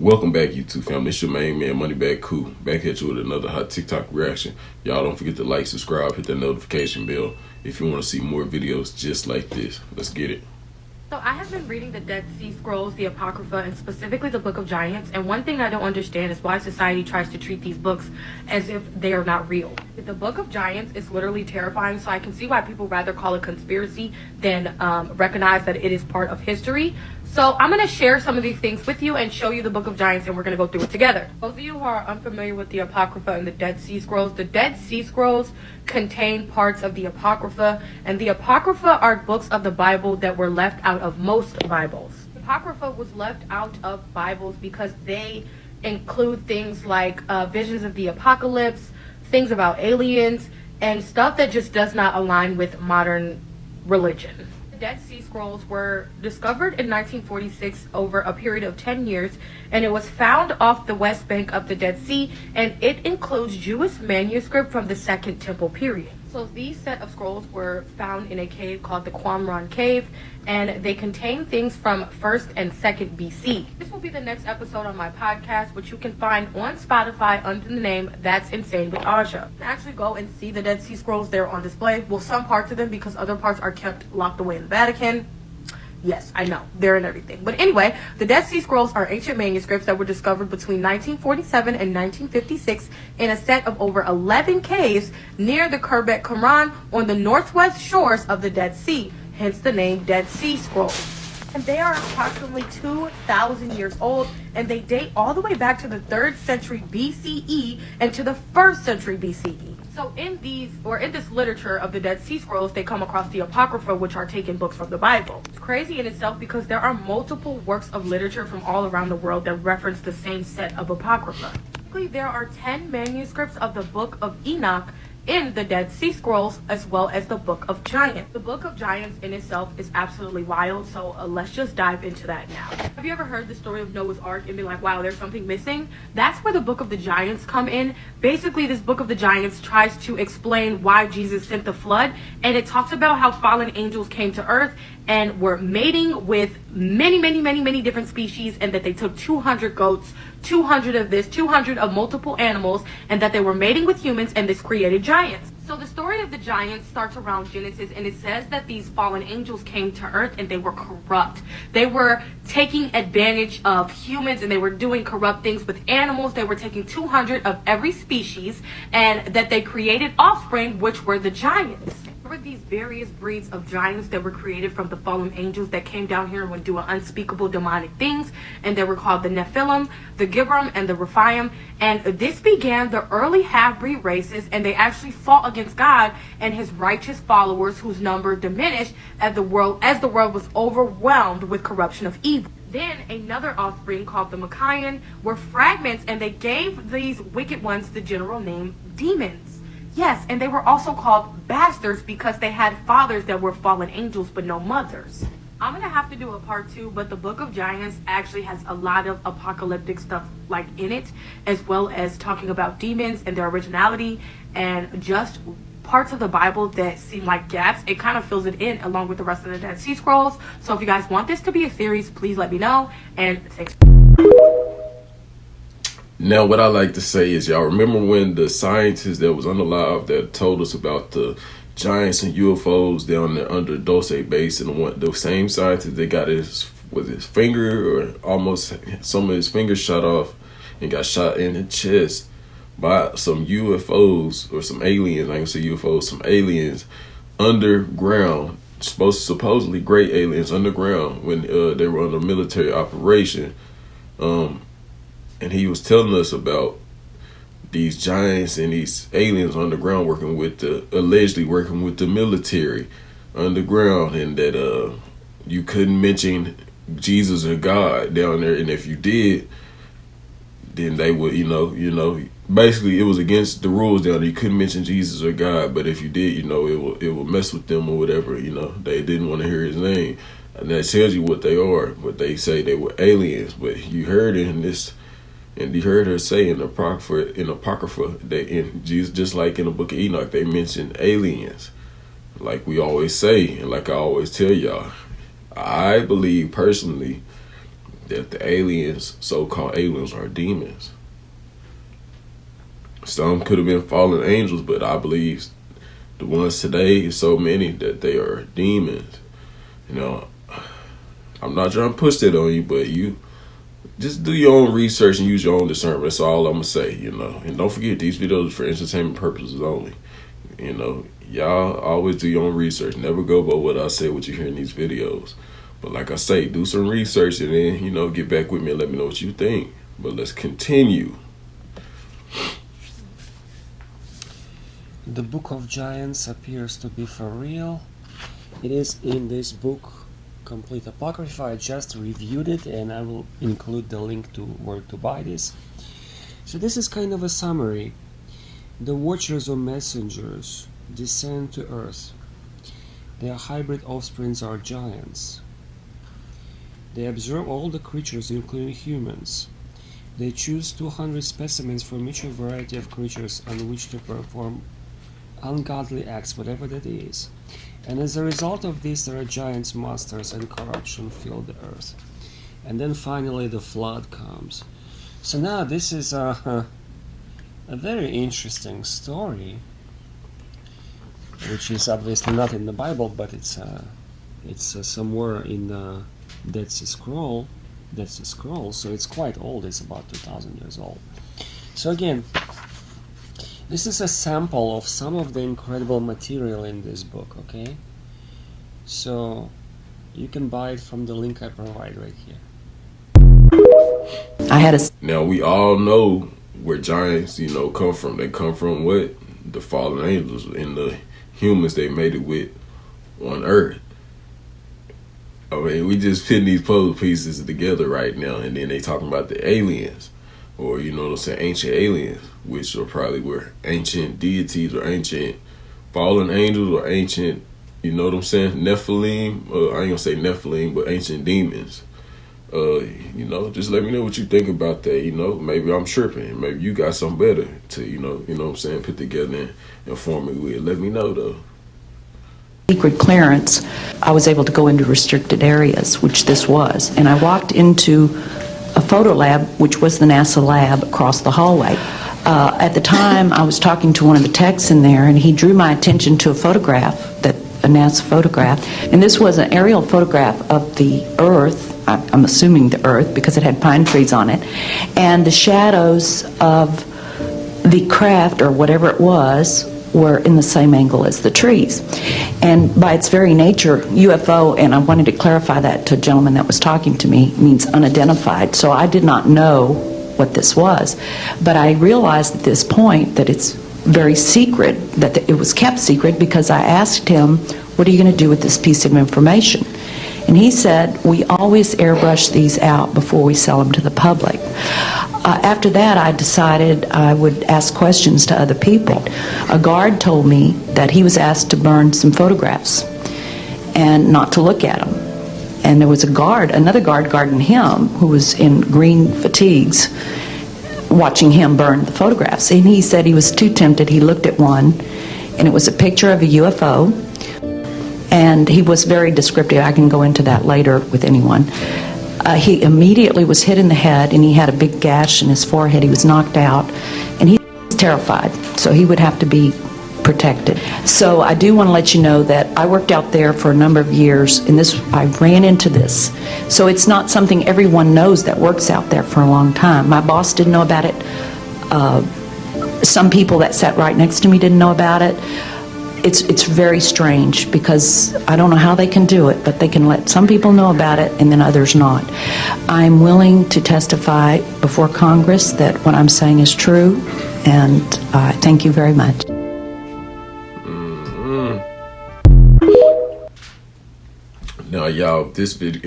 Welcome back, YouTube family. It's your main man, MoneybaggCoo, back at you with another hot TikTok reaction. Y'all don't forget to like, subscribe, hit that notification bell if you want to see more videos just like this. Let's get it. So I have been reading the Dead Sea Scrolls, the Apocrypha, and specifically the Book of Giants, and one thing I don't understand is why society tries to treat these books as if they are not real. The Book of Giants is literally terrifying, so I can see why people rather call it conspiracy than recognize that it is part of history. So I'm going to share some of these things with you and show you the Book of Giants, and we're going to go through it together. Those of you who are unfamiliar with the Apocrypha and the Dead Sea Scrolls, the Dead Sea Scrolls contain parts of the Apocrypha, and the Apocrypha are books of the Bible that were left out of most Bibles. The Apocrypha was left out of Bibles because they include things like visions of the apocalypse, things about aliens, and stuff that just does not align with modern religion. Dead Sea Scrolls were discovered in 1946 over a period of 10 years, and it was found off the west bank of the Dead Sea, and it includes Jewish manuscript from the Second Temple period. So these set of scrolls were found in a cave called the Qumran Cave, and they contain things from 1st and 2nd BC. This will be the next episode on my podcast, which you can find on Spotify under the name That's Insane with Aja. Actually go and see the Dead Sea Scrolls. They're on display. Well, some parts of them, because other parts are kept locked away in the Vatican. Yes, I know. They're in everything. But anyway, the Dead Sea Scrolls are ancient manuscripts that were discovered between 1947 and 1956 in a set of over 11 caves near the Khirbet Qumran on the northwest shores of the Dead Sea, hence the name Dead Sea Scrolls. And they are approximately 2,000 years old, and they date all the way back to the 3rd century BCE and to the 1st century BCE. So in this literature of the Dead Sea Scrolls, they come across the Apocrypha, which are taken books from the Bible. It's crazy in itself because there are multiple works of literature from all around the world that reference the same set of Apocrypha. Basically, there are 10 manuscripts of the Book of Enoch in the Dead Sea Scrolls, as well as the Book of Giants. The Book of Giants in itself is absolutely wild, so let's just dive into that now. Have you ever heard the story of Noah's Ark and be like, wow, there's something missing? That's where the Book of the Giants come in. Basically, this Book of the Giants tries to explain why Jesus sent the flood, and it talks about how fallen angels came to earth and were mating with many different species, and that they took 200 goats, 200 of this, 200 of multiple animals, and that they were mating with humans, and this created giants. So the story of the giants starts around Genesis, and it says that these fallen angels came to earth and they were corrupt. They were taking advantage of humans, and they were doing corrupt things with animals. They were taking 200 of every species, and that they created offspring, which were the giants. There were these various breeds of giants that were created from the fallen angels that came down here and would do unspeakable demonic things, and they were called the Nephilim, the Gibram, and the Rephaim. And this began the early half-breed races, and they actually fought against God and his righteous followers, whose number diminished as the world was overwhelmed with corruption of evil. Then another offspring called the Machian were fragments, and they gave these wicked ones the general name demons. Yes, and they were also called bastards because they had fathers that were fallen angels but no mothers. I'm going to have to do a part 2, but the Book of Giants actually has a lot of apocalyptic stuff like in it, as well as talking about demons and their originality and just parts of the Bible that seem like gaps. It kind of fills it in along with the rest of the Dead Sea Scrolls. So if you guys want this to be a series, please let me know, and thanks. Now, what I like to say is, y'all remember when the scientist that was unalive that told us about the giants and UFOs down there under Dulce Base, and the same scientist that got his finger, or almost some of his fingers shot off, and got shot in the chest by some UFOs, or some aliens, I can say UFOs, some aliens underground, supposedly great aliens underground, when they were on a military operation. And he was telling us about these giants and these aliens underground allegedly working with the military underground, and that you couldn't mention Jesus or God down there, and if you did, then they would, basically it was against the rules down there. You couldn't mention Jesus or God, but if you did, it will mess with them or whatever. They didn't want to hear his name, and that tells you what they are. But they say they were aliens. But you heard it in this. And you heard her say in the Apocrypha that just like in the Book of Enoch, they mentioned aliens. Like we always say, and like I always tell y'all, I believe personally that the aliens, so-called aliens, are demons. Some could have been fallen angels, but I believe the ones today is so many that they are demons. You know, I'm not trying to push that on you, but you just do your own research and use your own discernment. That's all I'm gonna say, you know. And don't forget, these videos are for entertainment purposes only. You know, y'all always do your own research. Never go by what I say, what you hear in these videos. But like I say, do some research and then, you know, get back with me and let me know what you think. But let's continue. The Book of Giants appears to be for real. It is in this book, Complete Apocrypha. I just reviewed it and I will include the link to where to buy this. So this is kind of a summary. The Watchers or Messengers descend to Earth. Their hybrid offsprings are giants. They observe all the creatures, including humans. They choose 200 specimens from each variety of creatures on which to perform ungodly acts, whatever that is. And as a result of this, there are giants, monsters, and corruption fill the earth. And then finally the flood comes. So now this is a very interesting story, which is obviously not in the Bible, but it's somewhere in the Dead Sea Scroll. So it's quite old. It's about 2,000 years old. So again, this is a sample of some of the incredible material in this book, okay? So you can buy it from the link I provide right here. Now we all know where giants, you know, come from. They come from what? The fallen angels and the humans they made it with on Earth. I mean, we just putting these puzzle pieces together right now, and then they talking about the aliens, or you know what I'm saying, ancient aliens, which are probably were ancient deities or ancient fallen angels or ancient, you know what I'm saying, Nephilim. I ain't gonna say Nephilim, but ancient demons. You know, just let me know what you think about that. You know, maybe I'm tripping. Maybe you got something better to, you know what I'm saying, put together and inform me with. Let me know though. Secret clearance, I was able to go into restricted areas, which this was. And I walked into a photo lab, which was the NASA lab across the hallway. At the time, I was talking to one of the techs in there, and he drew my attention to a photograph, a NASA photograph. And this was an aerial photograph of the Earth, I'm assuming the Earth, because it had pine trees on it. And the shadows of the craft, or whatever it was, were in the same angle as the trees. And by its very nature, UFO, and I wanted to clarify that to a gentleman that was talking to me, means unidentified. So I did not know what this was. But I realized at this point that it's very secret, that it was kept secret, because I asked him, what are you going to do with this piece of information? And he said, we always airbrush these out before we sell them to the public. After that, I decided I would ask questions to other people. A guard told me that he was asked to burn some photographs and not to look at them. And there was another guard guarding him, who was in green fatigues, watching him burn the photographs. And he said he was too tempted. He looked at one, and it was a picture of a UFO. And he was very descriptive. I can go into that later with anyone. He immediately was hit in the head, and he had a big gash in his forehead. He was knocked out, and he was terrified, so he would have to be protected. So I do want to let you know that I worked out there for a number of years, and I ran into this. So it's not something everyone knows that works out there for a long time. My boss didn't know about it. Some people that sat right next to me didn't know about it. It's very strange, because I don't know how they can do it, but they can let some people know about it and then others not. I'm willing to testify before Congress that what I'm saying is true, and thank you very much. Now, y'all, this video,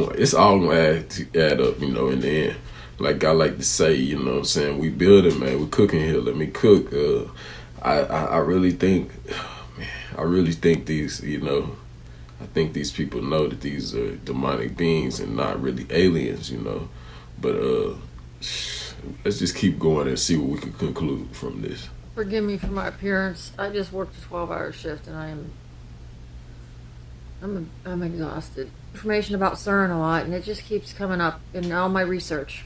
it's all gonna add up, you know, in the end. Like I like to say, you know what I'm saying, we building, man, we cooking here, let me cook. I really think, I really think these, you know, I think these people know that these are demonic beings and not really aliens, you know. But let's just keep going and see what we can conclude from this. Forgive me for my appearance. I just worked a 12-hour shift, and I am I'm exhausted. Information about CERN a lot, and it just keeps coming up in all my research.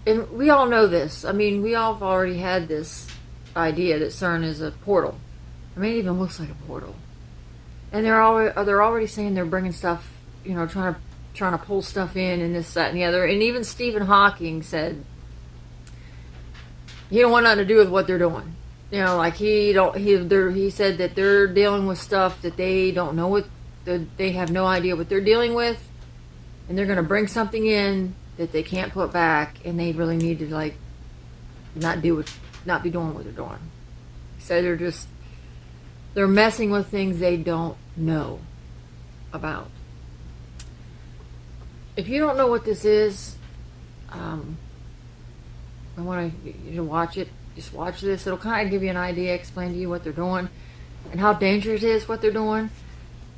And we all know this. I mean, we all have already had this idea that CERN is a portal. I mean, it even looks like a portal. And they're already saying they're bringing stuff, you know, trying to pull stuff in and this, that, and the other. And even Stephen Hawking said he don't want nothing to do with what they're doing. You know, like he said that they're dealing with stuff that they don't know what they have no idea what they're dealing with, and they're going to bring something in that they can't put back, and they really need to like not be doing what they're doing. So they're messing with things they don't know about. If you don't know what this is, I want you to watch it. Just watch this. It'll kind of give you an idea, explain to you what they're doing, and how dangerous it is what they're doing.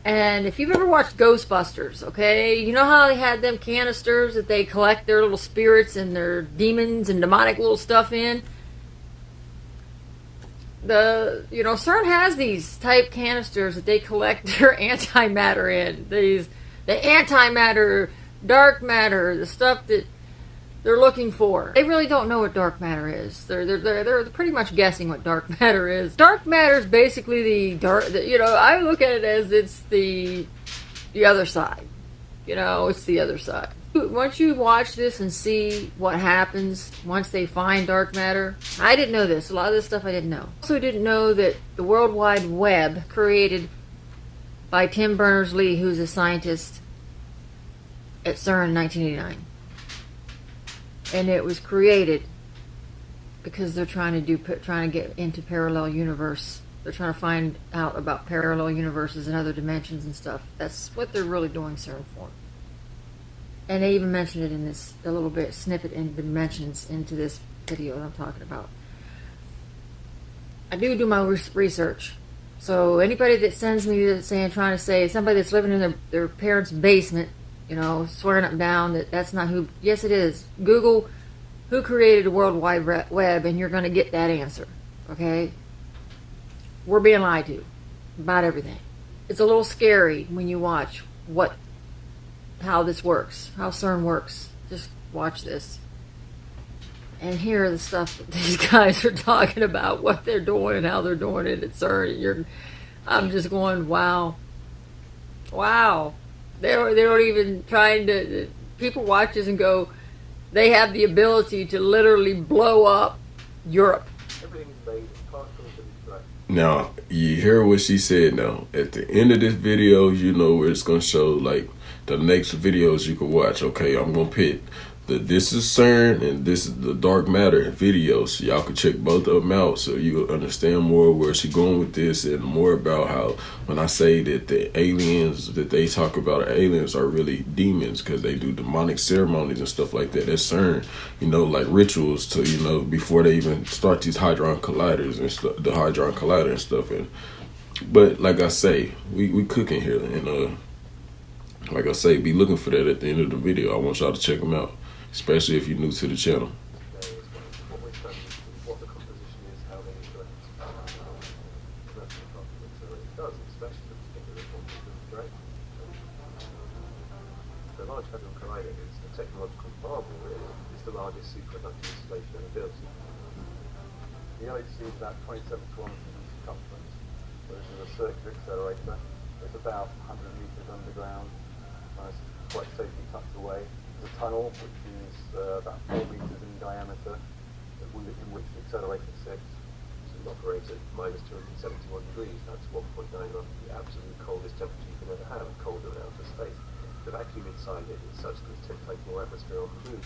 And if you've ever watched Ghostbusters, okay, you know how they had them canisters that they collect their little spirits and their demons and demonic little stuff in? CERN has these type canisters that they collect their antimatter in. The antimatter, dark matter, the stuff that they're looking for. They really don't know what dark matter is. They're pretty much guessing what dark matter is. Dark matter is basically I look at it as it's the other side. You know, it's the other side. Once you watch this and see what happens once they find dark matter, I didn't know this. A lot of this stuff I didn't know. I also didn't know that the World Wide Web, created by Tim Berners-Lee, who's a scientist at CERN in 1989. And it was created because they're trying to get into parallel universe. They're trying to find out about parallel universes and other dimensions and stuff. That's what they're really doing CERN for. And they even mentioned it in this, a little bit, snippet in dimensions into this video that I'm talking about. I do my research. So anybody that sends me that trying to say somebody that's living in their parents' basement, you know, swearing up and down that's not who. Yes, it is. Google who created the World Wide Web, and you're going to get that answer. Okay? We're being lied to about everything. It's a little scary when you watch how this works, how CERN works. Just watch this and hear the stuff that these guys are talking about, what they're doing and how they're doing it at CERN. I'm just going, wow. They don't even trying to. People watch this and go, they have the ability to literally blow up Europe. Now, you hear what she said now. At the end of this video, you know where it's going to show, like, the next videos you can watch. Okay, I'm going to pick this is CERN and this is the dark matter video. So y'all can check both of them out so you'll understand more where she's going with this, and more about how when I say that the aliens that they talk about aliens are really demons, because they do demonic ceremonies and stuff like that. That's CERN, you know, like rituals to, you know, before they even start these hadron colliders and stuff, the hadron collider and stuff. But like I say, we cooking here, and like I say, be looking for that at the end of the video. I want y'all to check them out, especially if you're new to the channel. The Large Hadron Collider is a technological marvel, really. It's the largest superconducting installation ever built. The LHC is about 27 kilometers in circumference. This is a circular accelerator. It's about 100 meters underground. It's quite safely tucked away. There's a tunnel which is about 4 meters in diameter, in which the accelerator sits. It operates at minus 271 degrees. That's 1.9 of the absolute coldest temperature you can ever have, colder than outer space. The vacuum inside it is such that it takes more atmosphere on the roof.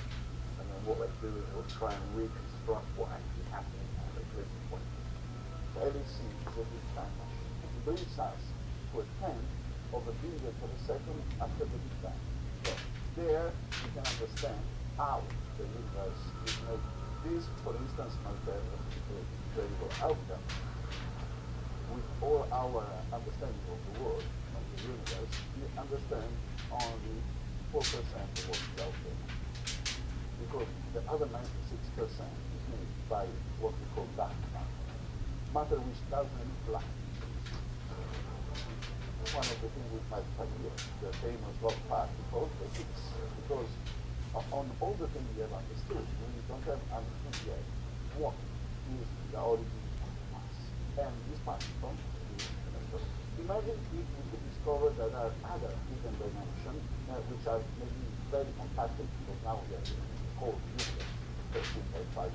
And then what they do is they'll try and reconstruct what actually happened at the collision point. The LHC is a big time machine. It brings us to a time of a billion per second after the Big Bang. So there you can understand how the universe is made. This, for instance, might be a incredible outcome. With all our understanding of the world, of the universe, we understand only 4% of what's out there. Because the other 96% is made by what we call dark matter. Matter which doesn't emit light. one of the things with my family, the famous love particle physics, because on all the things we have understood, we don't have understood yet what is the origin of mass. And this particle is elementary. Imagine if we could discover that there are other hidden dimensions which are maybe very compacted, because now we are cold nucleus, 13.5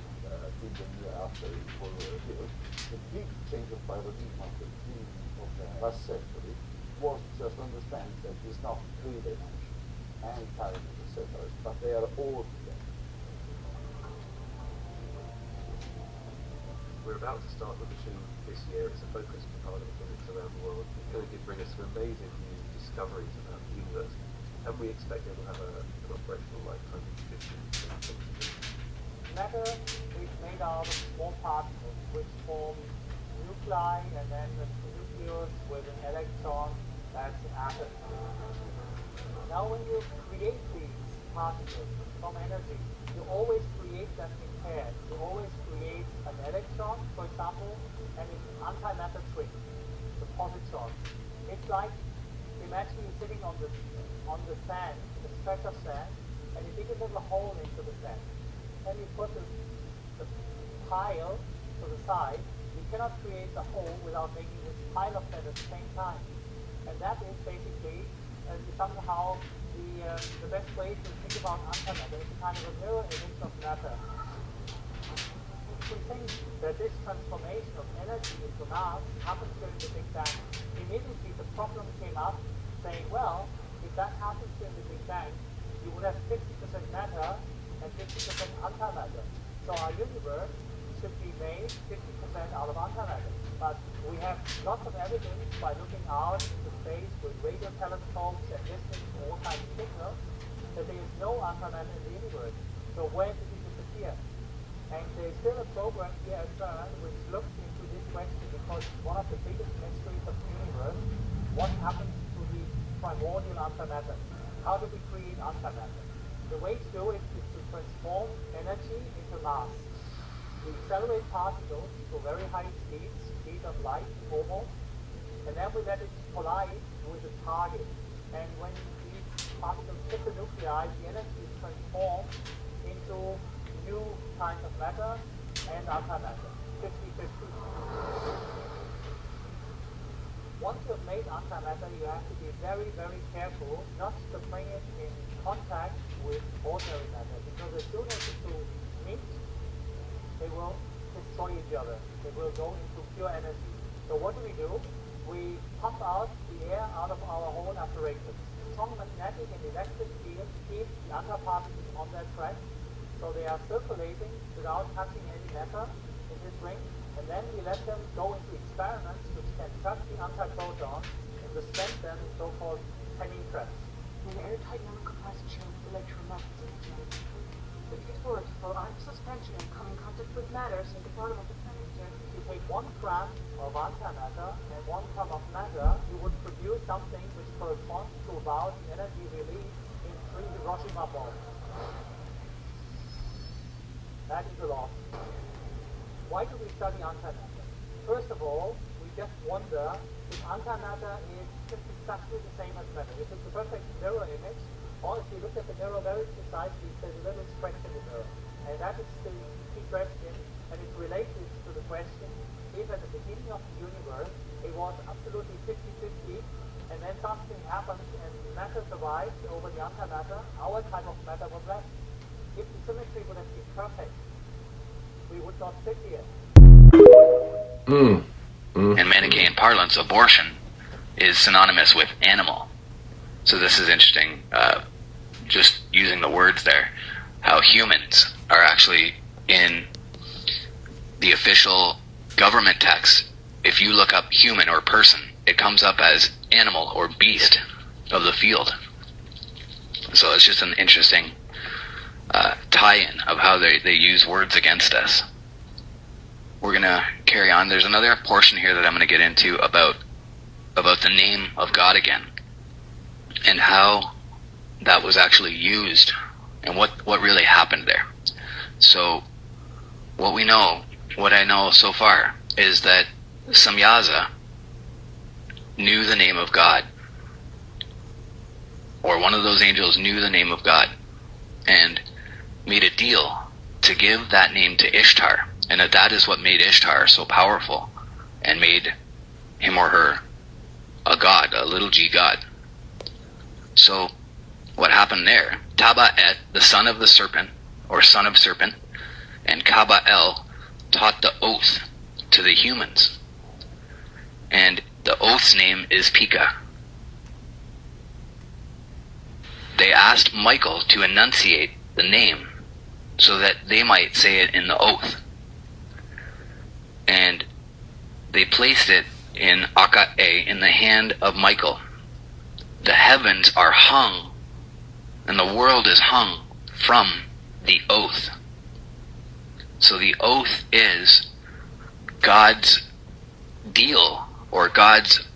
billion years after it was revealed. The big change of paradigm at the beginning of the last century was just understand that it's not three dimensions and time is separate, but they are all together. We're about to start the mission this year. It's a focus for particle physics around the world. It's going to bring us some amazing new discoveries about the universe, and we expect it will have an operational lifetime of 50 to 60 years. Matter is made out of small particles which form nuclei, and then the nucleus with an electron, that's an atom. Now when you create these particles from energy, you always create them in pairs. You always create an electron, for example, and it's an antimatter twin, the positron. It's like, imagine you're sitting on the sand, the stretch of sand, and you dig a little hole into the sand. Then you put the pile to the side. You cannot create the hole without making this pile of sand at the same time. And that is basically somehow the best way to think about antimatter. It's a kind of a mirror image of matter. We think that this transformation of energy into mass happens during the Big Bang. Immediately the problem came up saying, well, if that happens during the Big Bang, you would have 50% matter and 50% antimatter. So our universe should be made 50% out of antimatter. But we have lots of evidence by looking out into space with radio telescopes and listening to all kinds of signals that there is no antimatter in the universe. So where did it disappear? And there's still a program here at CERN which looks into this question, because one of the biggest mysteries of the universe, what happens to the primordial antimatter? How do we create antimatter? The way to do it is to transform energy into mass. We accelerate particles to very high speeds, speed of light almost, and then we let it collide with a target. And when these particles hit the nuclei, the energy is transformed into new kinds of matter and antimatter, 50-50. Once you've made antimatter, you have to be very, very careful not to bring it in contact with ordinary matter, because as soon as the two meet, they will destroy each other. They will go into pure energy. So what do? We pump out the air out of our whole apparatus. Strong magnetic and electric fields keep the antiparticles on their track, so they are circulating without touching any matter in this ring. And then we let them go into experiments which can trap the antiprotons and suspend them in so-called hanging traps. An airtight non-composition with electromagnetism. The key word for suspension and come in contact with matter so the bottom of the canister. If you take 1 gram of antimatter and 1 gram of matter, you would produce something which corresponds to about the energy released in 3 Hiroshima bombs. That is a lot. Why do we study antimatter? First of all, we just wonder if antimatter is just exactly the same as matter. If it's a perfect mirror image, or if you look at the mirror very precisely, there's a little scratch in the mirror. And that is the key question, and it's related to the question if at the beginning of the universe it was absolutely 50-50, and then something happened and matter survived over the antimatter, our type of matter was left. If the symmetry would have been perfect, we would not sit here. In Manichaean parlance, abortion is synonymous with animal. So this is interesting, just using the words there, how humans are actually in the official government text. If you look up human or person, it comes up as animal or beast of the field. So it's just an interesting tie-in of how they use words against us. We're going to carry on. There's another portion here that I'm going to get into about the name of God again, and how that was actually used, and what really happened there. So what I know so far, is that Samyaza knew the name of God, or one of those angels knew the name of God, and made a deal to give that name to Ishtar, and that is what made Ishtar so powerful, and made him or her a god, a little g god. So what happened there? Taba'et, the son of the serpent, or son of serpent, and Kaba'el taught the oath to the humans. And the oath's name is Pika. They asked Michael to enunciate the name so that they might say it in the oath. And they placed it in Aka'e, in the hand of Michael. The heavens are hung, and the world is hung from the oath. So the oath is God's deal, or God's...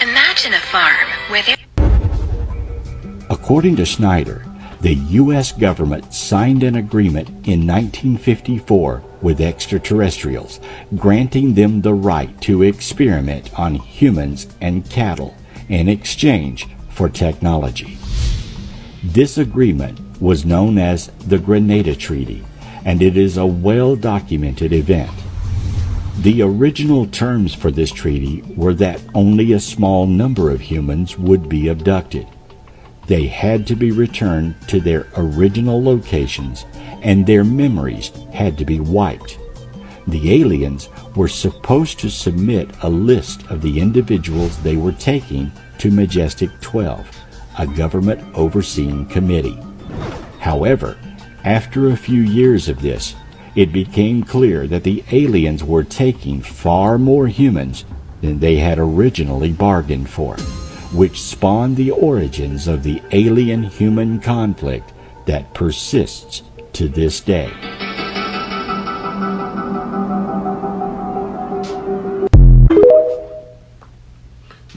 Imagine a farm with... According to Snyder, the U.S. government signed an agreement in 1954 with extraterrestrials, granting them the right to experiment on humans and cattle in exchange for technology. This agreement was known as the Grenada Treaty, and it is a well-documented event. The original terms for this treaty were that only a small number of humans would be abducted. They had to be returned to their original locations, and their memories had to be wiped. The aliens were supposed to submit a list of the individuals they were taking to Majestic 12, a government overseeing committee. However, after a few years of this, it became clear that the aliens were taking far more humans than they had originally bargained for, which spawned the origins of the alien-human conflict that persists to this day.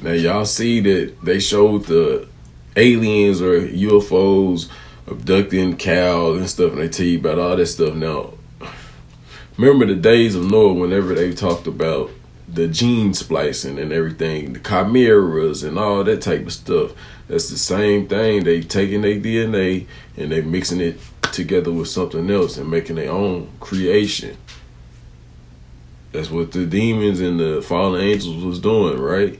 Now y'all see that they showed the aliens or UFOs abducting cows and stuff, and they tell you about all that stuff. Now, remember the days of Noah, whenever they talked about the gene splicing and everything, the chimeras and all that type of stuff. That's the same thing. They taking their DNA and they mixing it together with something else and making their own creation. That's what the demons and the fallen angels was doing, right?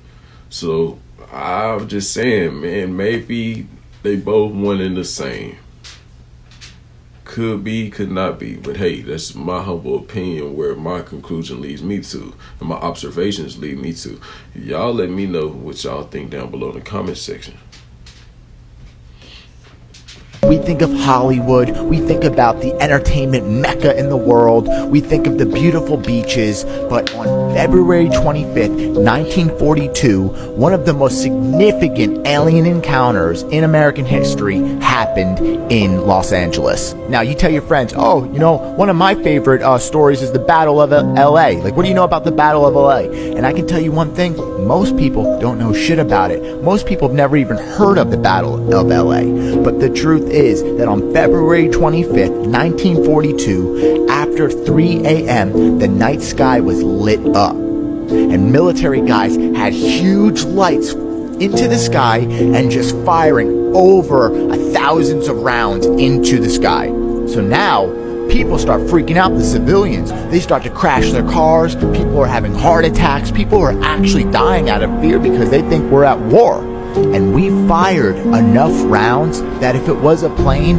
So I'm just saying, man, maybe they both one and the same. Could be, could not be, but hey, that's my humble opinion, where my conclusion leads me to, and my observations lead me to. Y'all let me know what y'all think down below in the comment section. We think of Hollywood, we think about the entertainment mecca in the world, we think of the beautiful beaches, but on February 25th, 1942, one of the most significant alien encounters in American history happened in Los Angeles. Now, you tell your friends, oh, you know, one of my favorite stories is the Battle of LA. Like, what do you know about the Battle of LA? And I can tell you one thing, most people don't know shit about it. Most people have never even heard of the Battle of LA. But the truth is that on February 25th, 1942, after 3 a.m., the night sky was lit up. And military guys had huge lights into the sky and just firing over thousands of rounds into the sky. So now, people start freaking out, the civilians. They start to crash their cars. People are having heart attacks. People are actually dying out of fear because they think we're at war. And we fired enough rounds that if it was a plane,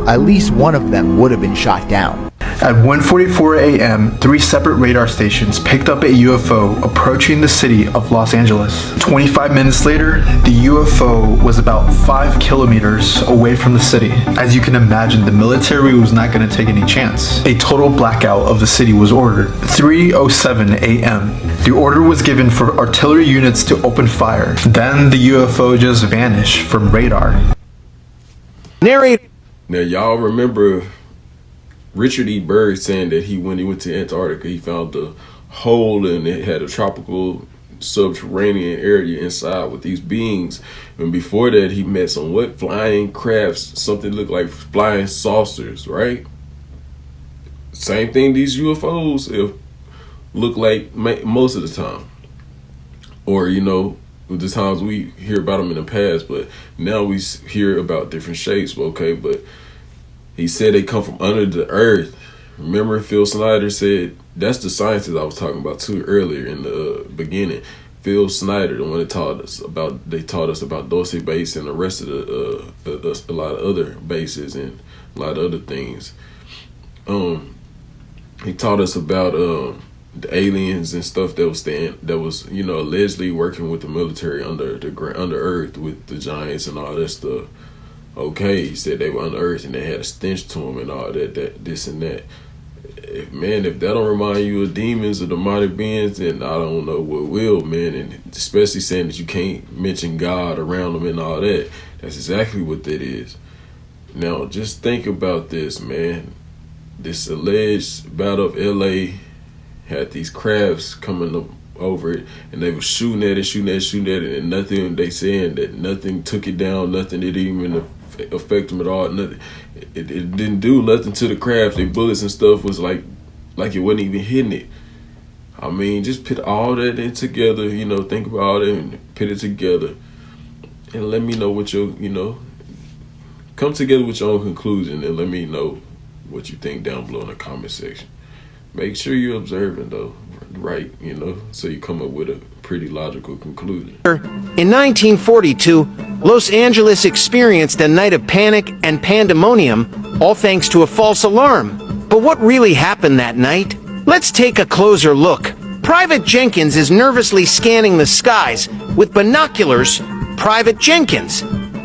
at least one of them would have been shot down. At 1:44 a.m., 3 separate radar stations picked up a UFO approaching the city of Los Angeles. 25 minutes later, the UFO was about 5 kilometers away from the city. As you can imagine, the military was not going to take any chance. A total blackout of the city was ordered. 3:07 a.m., the order was given for artillery units to open fire. Then the UFO just vanished from radar. Now y'all remember Richard E. Byrd saying that when he went to Antarctica, he found a hole and it had a tropical subterranean area inside with these beings. And before that, he met some flying crafts, something looked like flying saucers, right? Same thing these UFOs look like most of the time. or the times we hear about them in the past, but now we hear about different shapes. Okay, but he said they come from under the earth. Remember, Phil Snyder said, that's the scientist I was talking about too earlier in the beginning. Phil Snyder, the one that taught us about Dulce base and the rest of a lot of other bases and a lot of other things. He taught us about the aliens and stuff that was allegedly working with the military under earth with the giants and all that stuff. Okay, he said they were under earth and they had a stench to them and all that this and that. If that don't remind you of demons or demonic beings, then I don't know what will, man. And especially saying that you can't mention God around them and all that. That's exactly what that is. Now, just think about this, man. This alleged battle of LA had these crafts coming up over it, and they were shooting at it, and nothing, they saying that nothing took it down, nothing didn't even affect them at all. Nothing. It didn't do nothing to the crafts. Their bullets and stuff was like it wasn't even hitting it. I mean, just put all that in together, think about it and put it together, and let me know what your, come together with your own conclusion, and let me know what you think down below in the comment section. Make sure you're observing though, right? So you come up with a pretty logical conclusion. In 1942, Los Angeles experienced a night of panic and pandemonium, all thanks to a false alarm. But what really happened that night? Let's take a closer look. Private Jenkins is nervously scanning the skies with binoculars. Private Jenkins.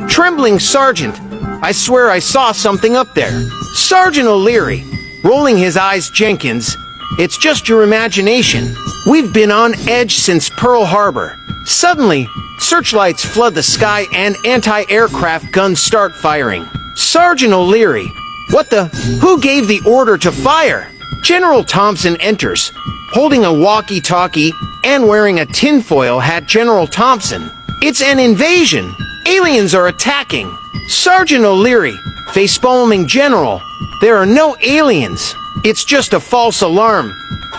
Trembling Sergeant. I swear I saw something up there. Sergeant O'Leary. Rolling his eyes, Jenkins. It's just your imagination. We've been on edge since Pearl Harbor. Suddenly, searchlights flood the sky and anti-aircraft guns start firing. Sergeant O'Leary. What the? Who gave the order to fire? General Thompson enters, holding a walkie-talkie and wearing a tinfoil hat. General Thompson. It's an invasion. Aliens are attacking. Sergeant O'Leary. Facepalming General. There are no aliens. It's just a false alarm.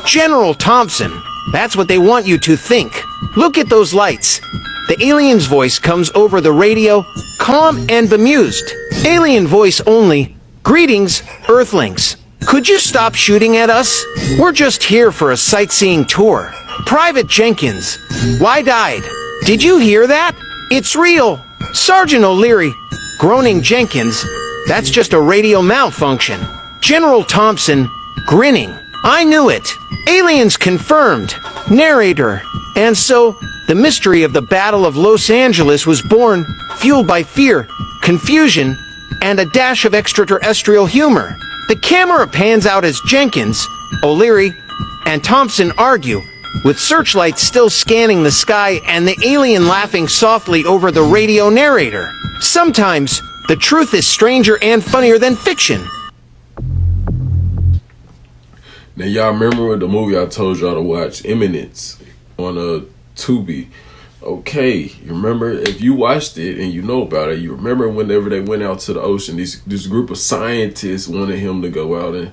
General Thompson. That's what they want you to think. Look at those lights. The alien's voice comes over the radio, calm and bemused. Alien voice only. Greetings, Earthlings. Could you stop shooting at us? We're just here for a sightseeing tour. Private Jenkins. Why died? Did you hear that? It's real. Sergeant O'Leary. Groaning Jenkins. That's just a radio malfunction. General Thompson. Grinning. I knew it. Aliens confirmed. Narrator. And so, the mystery of the Battle of Los Angeles was born, fueled by fear, confusion, and a dash of extraterrestrial humor. The camera pans out as Jenkins, O'Leary, and Thompson argue, with searchlights still scanning the sky and the alien laughing softly over the radio narrator. Sometimes, the truth is stranger and funnier than fiction. Now, y'all remember the movie I told y'all to watch, Eminence, on Tubi? Okay, you remember, if you watched it and you know about it, you remember whenever they went out to the ocean, this group of scientists wanted him to go out and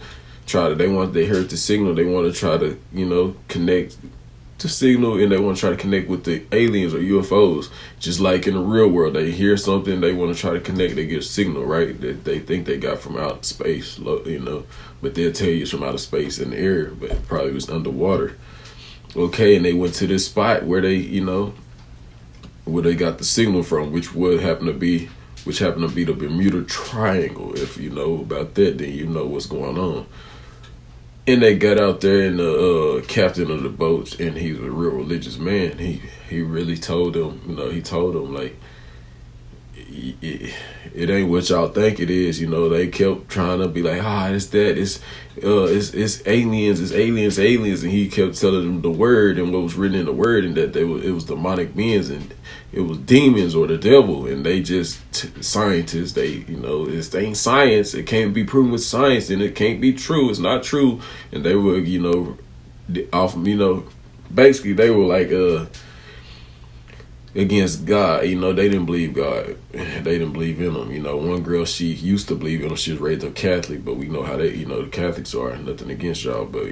they heard the signal, they want to try to, connect the signal, and they want to try to connect with the aliens or UFOs. Just like in the real world, they hear something, they want to try to connect, they get a signal, right, that they think they got from outer space, but they'll tell you it's from outer space in the air, but it probably was underwater. Okay, and they went to this spot where they, where they got the signal from, which happened to be the Bermuda Triangle. If you know about that, then you know what's going on. And they got out there, and the captain of the boat, and he was a real religious man. He really told them, like, it ain't what y'all think it is. They kept trying to be like, it's that, it's aliens, and he kept telling them the word and what was written in the word, and that it was demonic beings and it was demons or the devil, and they just scientists. It ain't science. It can't be proven with science, and it can't be true. It's not true. And they were, basically they were like against God. They didn't believe God. They didn't believe in him. One girl, she used to believe in him. She was raised up Catholic, but we know how they, the Catholics are. Nothing against y'all, but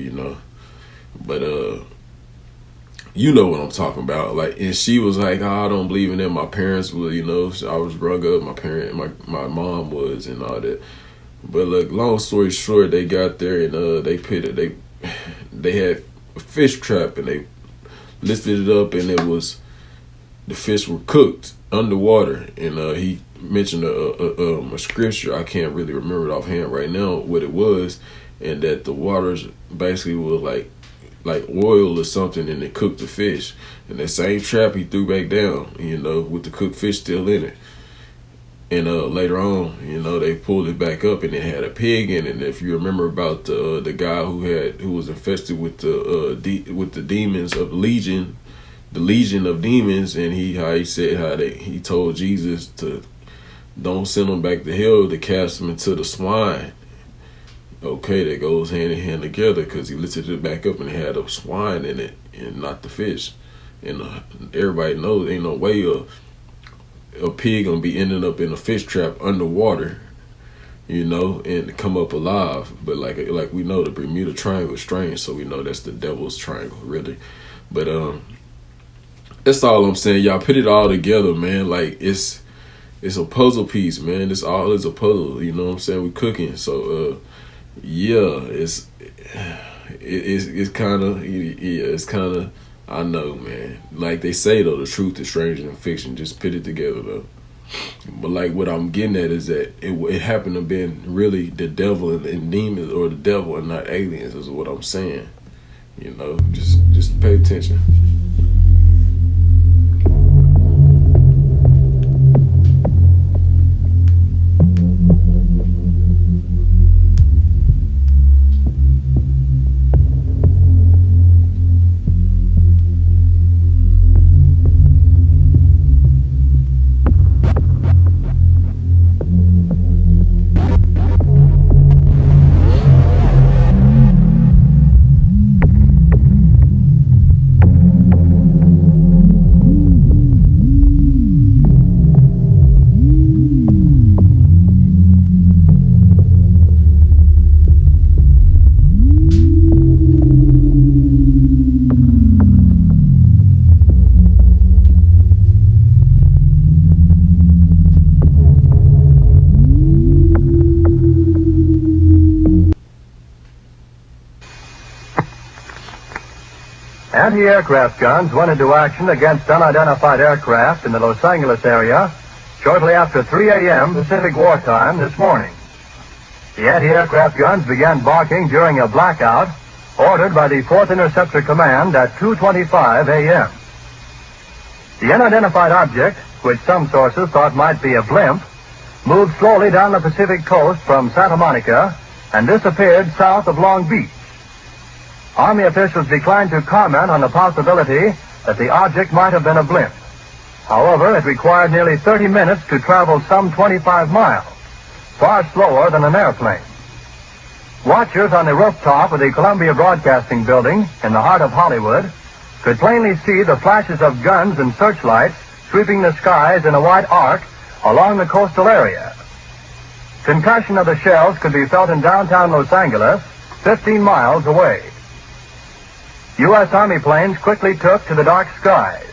You know what I'm talking about. Like, and she was like, oh, I don't believe in it. My parents were, you know, I was brung up. My mom was, and all that. But look, long story short, they got there and they had a fish trap, and they lifted it up, and the fish were cooked underwater. And he mentioned a scripture. I can't really remember it offhand right now what it was, and that the waters basically was like oil or something, and it cooked the fish. And that same trap he threw back down, you know, with the cooked fish still in it. And later on, you know, they pulled it back up, and it had a pig in it. And if you remember about the guy who was infested with the demons of Legion, the Legion of Demons, and he told Jesus to don't send them back to hell, to cast them into the swine. Okay, that goes hand in hand together, because he lifted it back up and it had a swine in it and not the fish. And everybody knows ain't no way a pig gonna be ending up in a fish trap underwater, you know, and come up alive. But like we know, the Bermuda Triangle is strange, so we know that's the devil's triangle, really. But that's all I'm saying. Y'all put it all together, man. Like it's a puzzle piece, man. This all is a puzzle. You know what I'm saying? We cooking, so yeah, it's kind of. I know, man. Like they say though, the truth is stranger than fiction. Just put it together though. But like what I'm getting at is that it happened to been really the devil and demons, or the devil and not aliens, is what I'm saying. You know, just pay attention. Anti-aircraft guns went into action against unidentified aircraft in the Los Angeles area shortly after 3 a.m. Pacific wartime this morning. The anti-aircraft guns began barking during a blackout ordered by the 4th Interceptor Command at 2:25 a.m. The unidentified object, which some sources thought might be a blimp, moved slowly down the Pacific coast from Santa Monica and disappeared south of Long Beach. Army officials declined to comment on the possibility that the object might have been a blimp. However, it required nearly 30 minutes to travel some 25 miles, far slower than an airplane. Watchers on the rooftop of the Columbia Broadcasting Building in the heart of Hollywood could plainly see the flashes of guns and searchlights sweeping the skies in a wide arc along the coastal area. Concussion of the shells could be felt in downtown Los Angeles, 15 miles away. U.S. Army planes quickly took to the dark skies,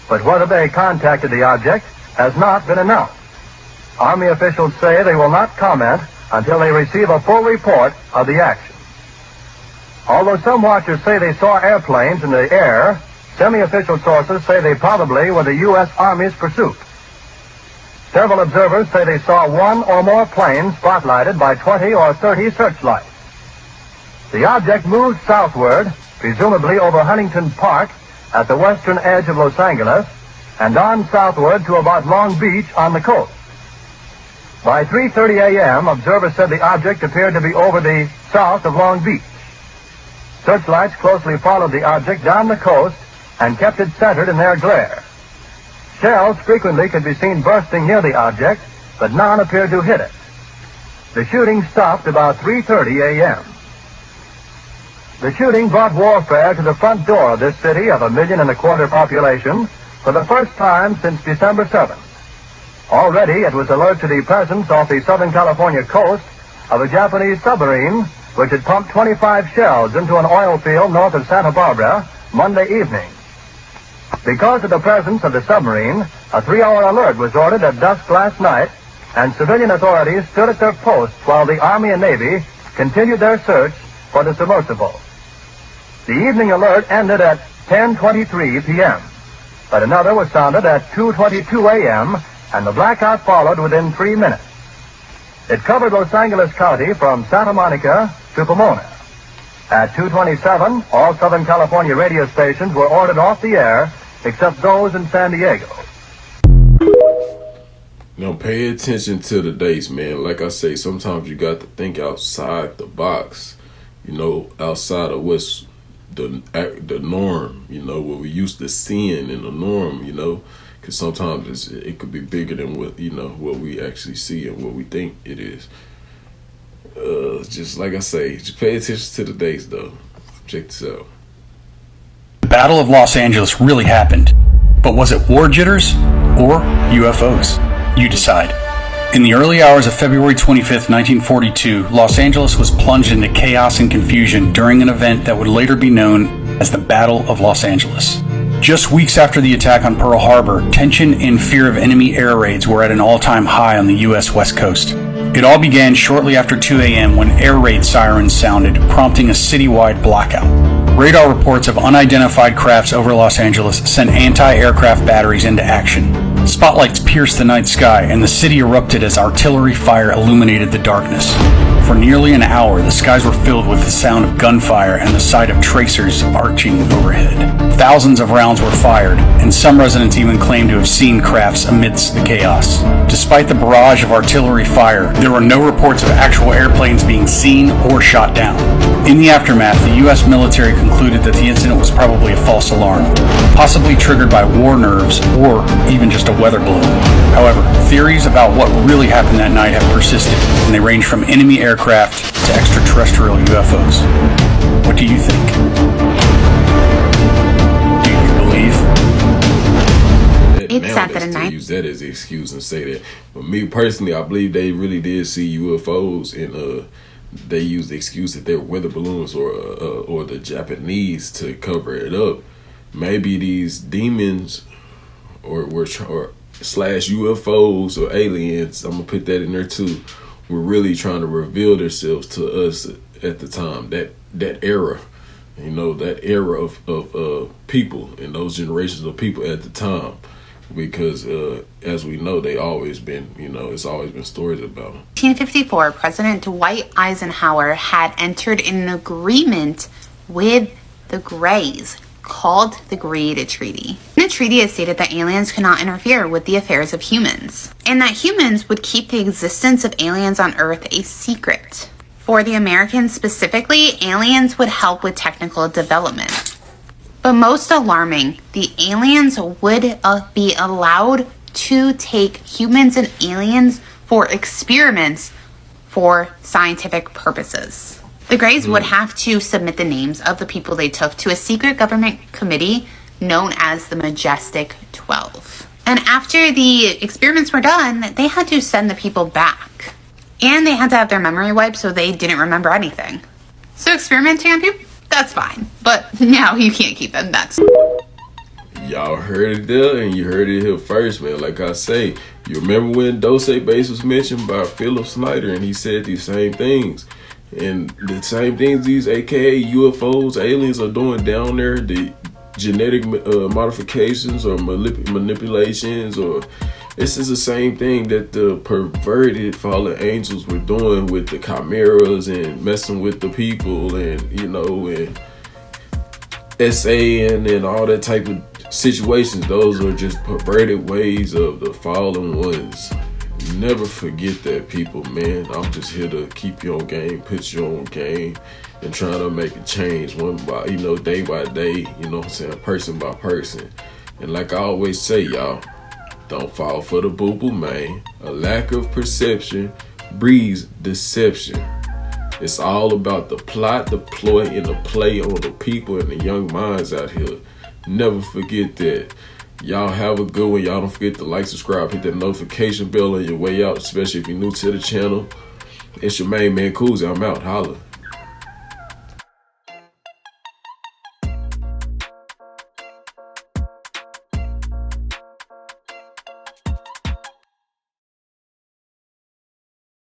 but whether they contacted the object has not been announced. Army officials say they will not comment until they receive a full report of the action. Although some watchers say they saw airplanes in the air, semi-official sources say they probably were the U.S. Army's pursuit. Several observers say they saw one or more planes spotlighted by 20 or 30 searchlights. The object moved southward, presumably over Huntington Park at the western edge of Los Angeles, and on southward to about Long Beach on the coast. By 3:30 a.m., observers said the object appeared to be over the south of Long Beach. Searchlights closely followed the object down the coast and kept it centered in their glare. Shells frequently could be seen bursting near the object, but none appeared to hit it. The shooting stopped about 3:30 a.m. The shooting brought warfare to the front door of this city of 1.25 million population for the first time since December 7th. Already it was alert to the presence off the Southern California coast of a Japanese submarine which had pumped 25 shells into an oil field north of Santa Barbara Monday evening. Because of the presence of the submarine, a 3-hour alert was ordered at dusk last night, and civilian authorities stood at their posts while the Army and Navy continued their search for the submersible. The evening alert ended at 10:23 p.m., but another was sounded at 2:22 a.m., and the blackout followed within 3 minutes. It covered Los Angeles County from Santa Monica to Pomona. At 2:27, all Southern California radio stations were ordered off the air except those in San Diego. Now pay attention to the dates, man. Like I say, sometimes you got to think outside the box, outside of what's the norm, what we used to seeing in the norm, because sometimes it could be bigger than what we actually see and what we think it is. Just like I say, just pay attention to the dates, though. Check this out. The Battle of Los Angeles really happened, but was it war jitters or UFOs? You decide. In the early hours of February 25th, 1942, Los Angeles was plunged into chaos and confusion during an event that would later be known as the Battle of Los Angeles. Just weeks after the attack on Pearl Harbor, tension and fear of enemy air raids were at an all-time high on the U.S. West Coast. It all began shortly after 2 a.m. when air raid sirens sounded, prompting a citywide blackout. Radar reports of unidentified crafts over Los Angeles sent anti-aircraft batteries into action. Spotlights pierced the night sky, and the city erupted as artillery fire illuminated the darkness. For nearly an hour, the skies were filled with the sound of gunfire and the sight of tracers arching overhead. Thousands of rounds were fired, and some residents even claimed to have seen crafts amidst the chaos. Despite the barrage of artillery fire, there were no reports of actual airplanes being seen or shot down. In the aftermath, the U.S. military concluded that the incident was probably a false alarm, possibly triggered by war nerves or even just a weather balloon. However, theories about what really happened that night have persisted, and they range from enemy aircraft to extraterrestrial UFOs. What do you think? Do you believe? It's sad that a use that as an excuse and say that. But me personally, I believe they really did see UFOs, and they used the excuse that they were weather balloons or the Japanese to cover it up. Maybe these demons or slash UFOs or aliens, I'm gonna put that in there too, were really trying to reveal themselves to us at the time, that era, that era of people and those generations of people at the time. Because as we know, they always been, it's always been stories about them. 1954, President Dwight Eisenhower had entered an agreement with the Greys called the Greada Treaty. In the treaty, it stated that aliens could not interfere with the affairs of humans, and that humans would keep the existence of aliens on Earth a secret. For the Americans specifically, aliens would help with technical development. But most alarming, the aliens would be allowed to take humans and aliens for experiments for scientific purposes. The Greys would have to submit the names of the people they took to a secret government committee known as the Majestic 12. And after the experiments were done, they had to send the people back. And they had to have their memory wiped so they didn't remember anything. So experimenting on people? That's fine, but now you can't keep them. That's y'all heard it there, and you heard it here first, man. Like I say, you remember when Dose Base was mentioned by Philip Snyder, and he said these same things, and the same things these AKA UFOs, aliens are doing down there, the genetic modifications or manipulations, or this is the same thing that the perverted fallen angels were doing with the chimeras and messing with the people, and and SAing and all that type of situations. Those are just perverted ways of the fallen ones. Never forget that, people, man. I'm just here to keep you on game, put you on game, and trying to make a change one by, day by day, what I'm saying, person by person. And like I always say, y'all, don't fall for the boo-boo, man. A lack of perception breeds deception. It's all about the plot, the ploy, and the play on the people and the young minds out here. Never forget that. Y'all have a good one. Y'all don't forget to like, subscribe, hit that notification bell on your way out, especially if you're new to the channel. It's your main man, Coolzy. I'm out. Holla.